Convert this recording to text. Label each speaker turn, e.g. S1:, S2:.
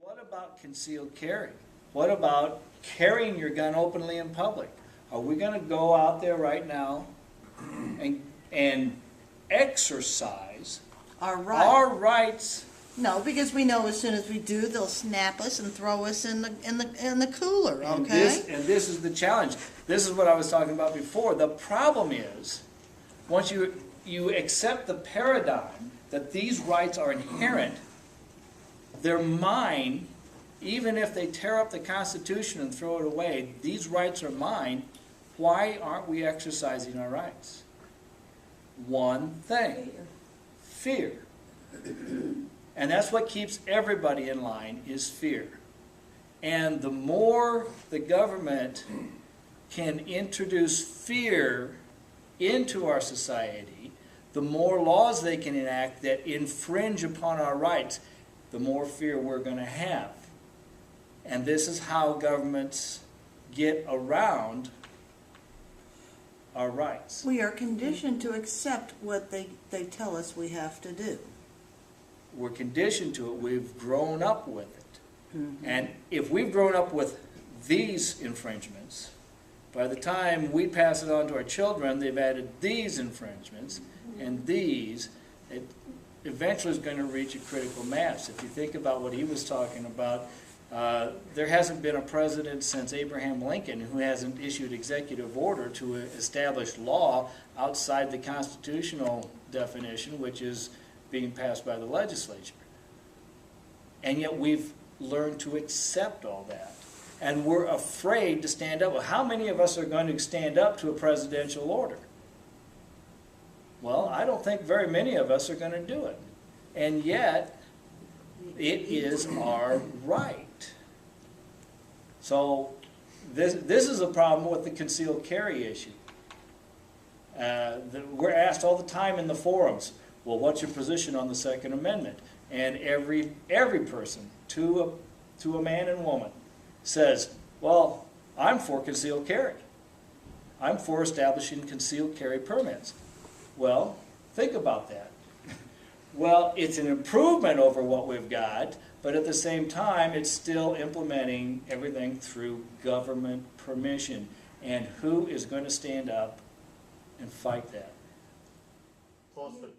S1: What about concealed carry? What about carrying your gun openly in public? Are we going to go out there right now and exercise
S2: Our
S1: rights?
S2: No, because we know as soon as we do, they'll snap us and throw us in the cooler. Okay.
S1: And this is the challenge. This is what I was talking about before. The problem is, once you accept the paradigm that these rights are inherent, they're mine, even if they tear up the Constitution and throw it away, these rights are mine. Why aren't we exercising our rights? One thing: fear. And that's what keeps everybody in line, is fear. And the more the government can introduce fear into our society, the more laws they can enact that infringe upon our rights, the more fear we're going to have. And this is how governments get around our rights.
S2: We are conditioned to accept what they tell us we have to do.
S1: We're conditioned to it. We've grown up with it.
S2: Mm-hmm.
S1: And if we've grown up with these infringements, by the time we pass it on to our children, they've added these infringements and these. It eventually is going to reach a critical mass. If you think about what he was talking about, there hasn't been a president since Abraham Lincoln who hasn't issued executive order to establish law outside the constitutional definition, which is being passed by the legislature. And yet we've learned to accept all that. And we're afraid to stand up. Well, how many of us are going to stand up to a presidential order? Well, I don't think very many of us are going to do it. And yet, it is our right. So this is a problem with the concealed carry issue. We're asked all the time in the forums, well, what's your position on the Second Amendment? And every person, to a man and woman, says, well, I'm for concealed carry. I'm for establishing concealed carry permits. Well, think about that. Well, it's an improvement over what we've got, but at the same time, it's still implementing everything through government permission. And who is going to stand up and fight that?
S3: Close to